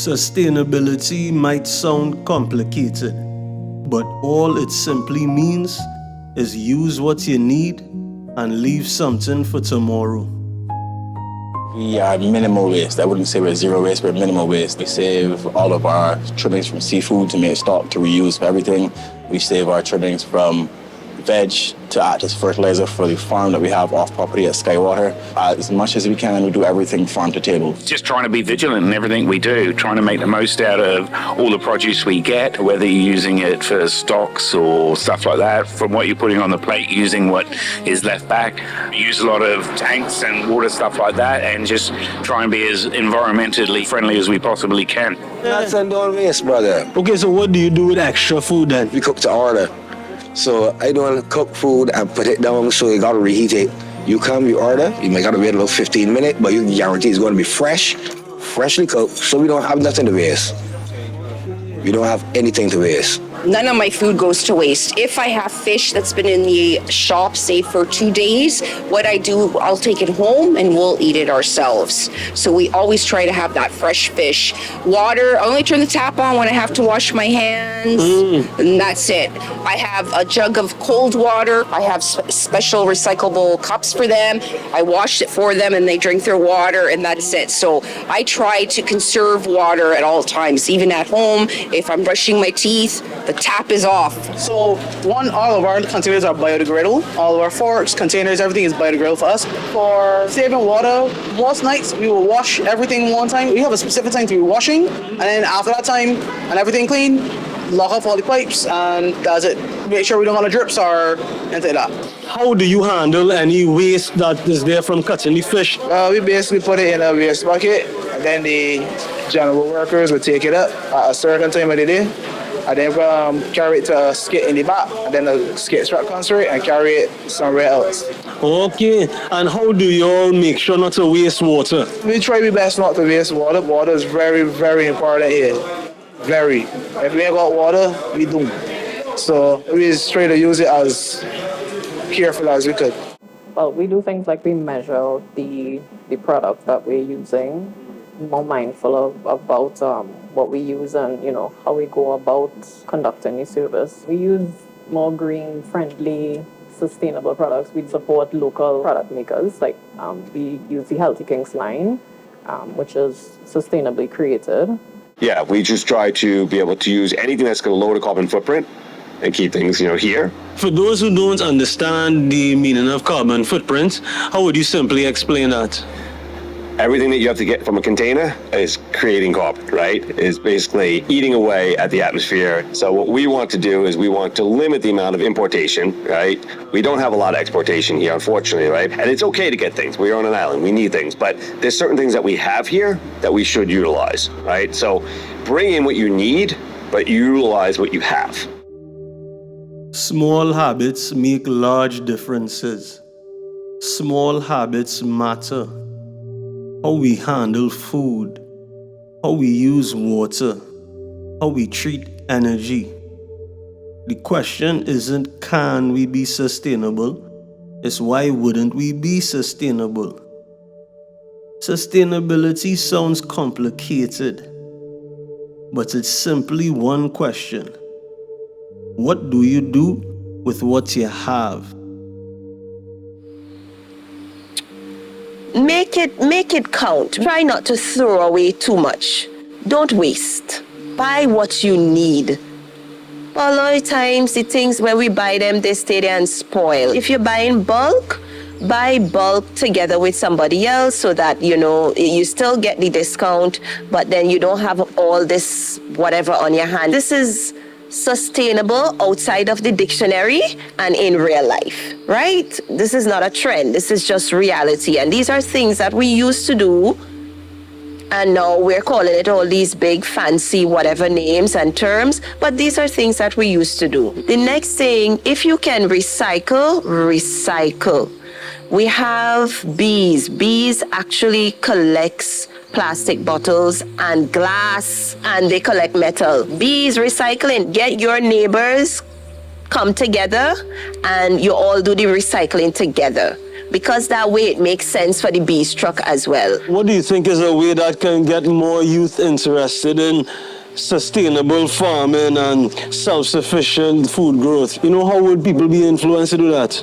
Sustainability might sound complicated, but all it simply means is use what you need and leave something for tomorrow. We are minimal waste. I wouldn't say we're zero waste, we're minimal waste. We save all of our trimmings from seafood to make stock to reuse for everything. We save our trimmings from veg to act as fertilizer for the farm that we have off property at Skywater. As much as we can, we do everything farm to table. Just trying to be vigilant in everything we do, trying to make the most out of all the produce we get, whether you're using it for stocks or stuff like that, from what you're putting on the plate, using what is left back. Use a lot of tanks and water stuff like that, and just try and be as environmentally friendly as we possibly can. That's and don't waste, brother. Okay, so what do you do with extra food then? We cook to order. So I don't cook food and put it down, so you gotta reheat it. You come, you order, you may gotta wait about 15 minutes, but you guarantee it's gonna be fresh, freshly cooked, so we don't have nothing to waste. We don't have anything to waste. None of my food goes to waste. If I have fish that's been in the shop, say for 2 days, what I do, I'll take it home and we'll eat it ourselves. So we always try to have that fresh fish. Water, I only turn the tap on when I have to wash my hands, and that's it. I have a jug of cold water. I have special recyclable cups for them. I wash it for them and they drink their water, and that's it. So I try to conserve water at all times, even at home. If I'm brushing my teeth, the tap is off. So all of our containers are biodegradable. All of our forks, containers, everything is biodegradable for us. For saving water, most nights we will wash everything one time. We have a specific time to be washing, and then after that time and everything clean, lock off all the pipes, and that's it. Make sure we don't have no drips or anything like that. How do you handle any waste that is there from catching the fish? We basically put it in a waste bucket, and then the general workers will take it up at a certain time of the day, and then carry it to a skit in the back, and then the skit truck comes to it and carry it somewhere else. Okay, and how do you all make sure not to waste water? We try our best not to waste water. Water is very, very important here. Very. If we ain't got water, we don't. So we just try to use it as careful as we could. Well, we do things like we measure the products that we're using, more mindful about what we use and, how we go about conducting the service. We use more green-friendly, sustainable products. We support local product makers. Like we use the Healthy Kings line, which is sustainably created. Yeah, we just try to be able to use anything that's going to lower the carbon footprint and keep things, here. For those who don't understand the meaning of carbon footprint, how would you simply explain that? Everything that you have to get from a container is creating carbon, right? Is basically eating away at the atmosphere. So what we want to do is we want to limit the amount of importation, right? We don't have a lot of exportation here, unfortunately, right? And it's okay to get things. We're on an island, we need things, but there's certain things that we have here that we should utilize, right? So bring in what you need, but utilize what you have. Small habits make large differences. Small habits matter. How we handle food, how we use water, how we treat energy. The question isn't can we be sustainable, it's why wouldn't we be sustainable? Sustainability sounds complicated, but it's simply one question. What do you do with what you have? Make it count. Try not to throw away too much. Don't waste. Buy what you need. A lot of times, the things when we buy them, they stay there and spoil. If you're buying bulk, buy bulk together with somebody else so that, you still get the discount, but then you don't have all this whatever on your hand. This is sustainable outside of the dictionary and in real life, right? This is not a trend. This is just reality. And these are things that we used to do, and now we're calling it all these big fancy whatever names and terms, but these are things that we used to do. The next thing, if you can recycle. We have bees. Bees actually collects plastic bottles and glass, and they collect metal. Bees recycling. Get your neighbors, come together, and you all do the recycling together. because that way it makes sense for the bees truck as well. What do you think is a way that can get more youth interested in sustainable farming and self-sufficient food growth? You know, how would people be influenced to do that?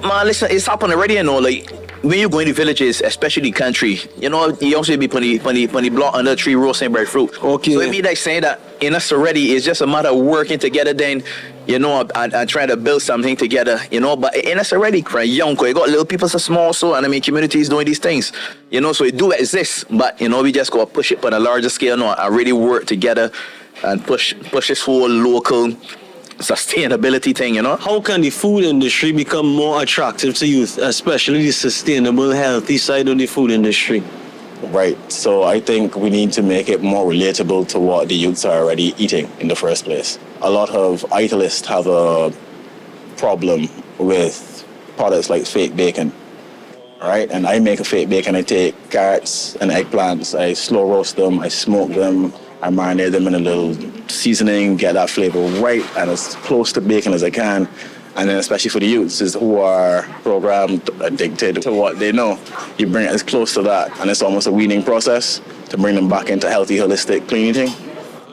Man, listen, it's happened already, you know, like, when you go into villages, especially the country, you know, you also be putting the block under a tree roasting breadfruit. Okay. So it means like saying that in us already, it's just a matter of working together then, you know, and trying to build something together, you know, but in us already, from young, you got little people so small, so, and I mean, communities doing these things, you know, so it do exist, but, you know, we just got to push it on a larger scale, you know, and really work together and push this whole local sustainability thing, you know. How can the food industry become more attractive to youth, especially the sustainable, healthy side of the food industry? Right. So I think we need to make it more relatable to what the youths are already eating in the first place. A lot of italists have a problem with products like fake bacon, right? And I make a fake bacon. I take carrots and eggplants, I slow roast them, I smoke them, I marinate them in a little seasoning, get that flavor right and as close to bacon as I can. And then especially for the youths who are programmed, addicted to what they know, you bring it as close to that. And it's almost a weaning process to bring them back into healthy, holistic, clean eating.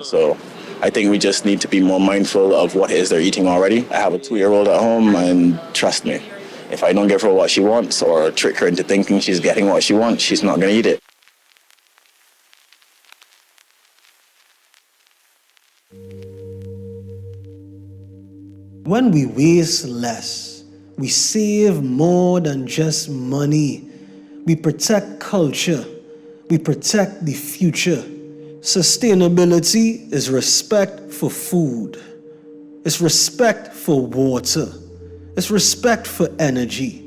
So I think we just need to be more mindful of what it is they're eating already. I have a 2-year-old at home, and trust me, if I don't give her what she wants or trick her into thinking she's getting what she wants, she's not going to eat it. When we waste less, we save more than just money. We protect culture. We protect the future. Sustainability is respect for food. It's respect for water. It's respect for energy.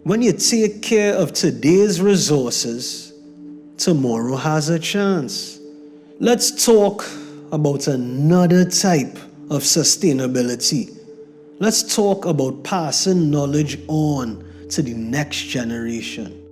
When you take care of today's resources, tomorrow has a chance. Let's talk about another type of sustainability. Let's talk about passing knowledge on to the next generation.